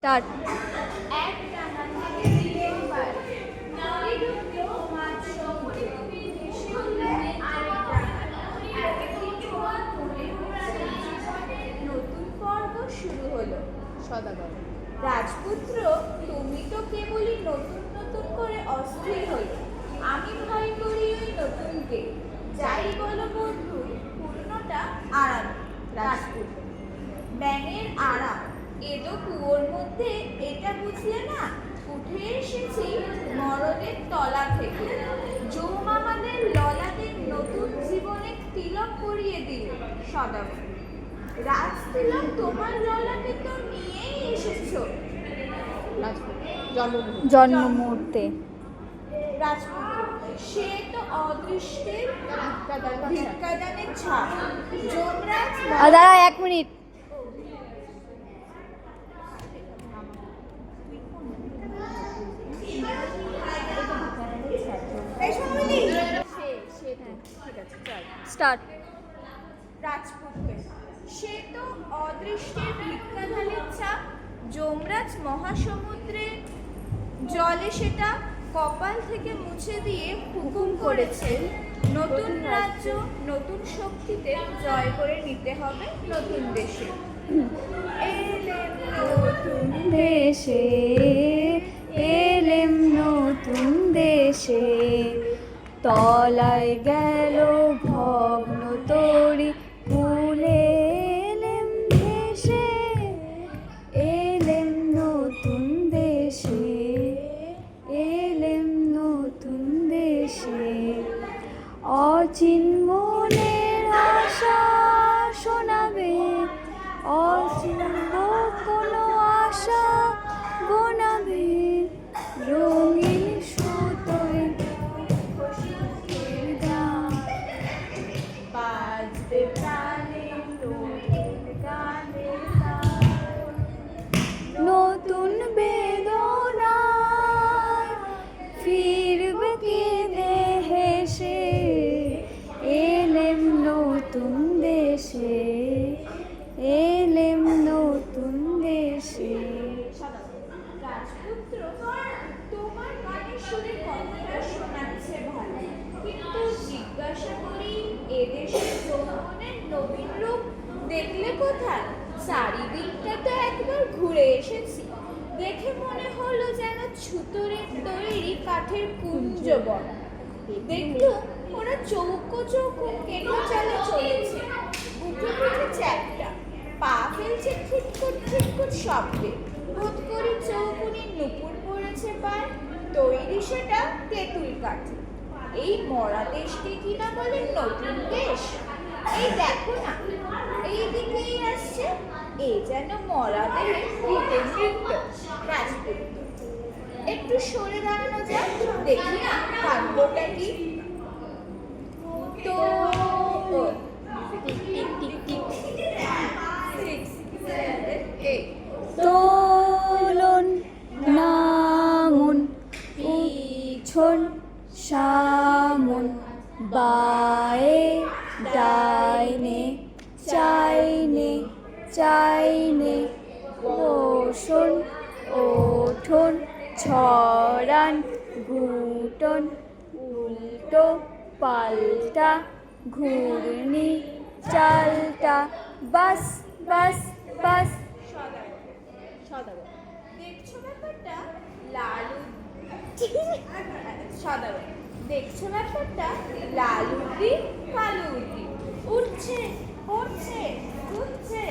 Start. নতুন পর্ব শুরু হলো। সদাগর। রাজপুত্র, তুমি তো কেবলই নতুন নতুন করে অস্থির হলো। আমি ভয় করি ওই নতুনকে। যাই বলো বন্ধু, পুরনোটা আরাম। রাজপুত্র, ব্যাঙের আরাম এদো কুয়োর মধ্যে, এটা বুঝলে না? উঠে এসেছি মরদের তলা থেকে। যৌম আমাদের ললাটের নতুন জীবনে তিলক পরিয়ে দিল। সদাগর, রাজ তিলক তোমার ললাটে তো নিয়েই এসেছো। জন্ম মুহূর্তে। রাজপুত্র, সে তো অদৃষ্টের ভিক্ষাদানের ছাপ। যমরাজ দাঁড়া 1 মিনিট। স্টার্ট। রাজপুত্র, সে তো অদৃষ্টের ভিক্ষাদানের ছাপ। যমরাজ মহাসমুদ্রের জলে সেটা কপাল থেকে মুছে দিয়ে হুকুম করেছেন, নতুন রাজ্য নতুন শক্তিতে জয় করে নিতে হবে নতুন দেশে। এলেম নতুন দেশে এলেম নতুন দেশে, তলায় গেল ভগ্ন তরি ফুলে এলেম দেশে। এলেম নতুন দেশে এলেম নতুন দেশে, অচিন মনের আশা শোনাবে, অচিন কোনো আশা গোনাবে, রঙিন সুতোয় বাজবে প্রাণে নতুন গানের তাল। নতুন বেদনায় ফিরবে কেঁদে হেসে, এলেম নতুন দেশে এলেম নতুন দেশে। রাজপুত্র, তোমার গানের সুরে কথাটা শোনাচ্ছে ভালো, কিন্তু জিজ্ঞাসা করি এদেশের যৌবনের নবীন রূপ দেখলে কোথায়? চারিদিকটা তো একবার ঘুরে এসেছি, দেখে মনে হলো যেন ছুতোরের তৈরি কাঠের কুঞ্জবন। দেখলুম ওরা চৌকো চৌকো কেটে চালে চলেছে, বুকে বুকে চ্যাপটা, পা ফেলছে খিটখুট শব্দে। বোধ করি চৌকুনির নুপুর পড়েছে পায়, তৈরি সেটা তেঁতুল কাঠে। এই মরা দেশকে কিনা বলে নতুন দেশ। এই দেখো না, এই দিকেই আসছে, এ যেন মরা দেহে ভূতের নৃত্য। রাজপুত্র, একটু সরে দাঁড়ানো যাক, দেখি না কাণ্ডটা কি। তো tick tick tick tick 6 7 8 Tolan নামন পিছন সামন, বায়ে ডাইনে চাইনে চাইনে, বসন ওঠন ছড়ান ঘুটন, উল্টো পাল্টা ঘূর্ণি চালটা, বাস বাস বাস। সদাগর, দেখছো ব্যাপারটা? লালু সদাগর, দেখছো ব্যাপারটা? লালুদি কালুদি, উঠছে পড়ছে ঘুরছে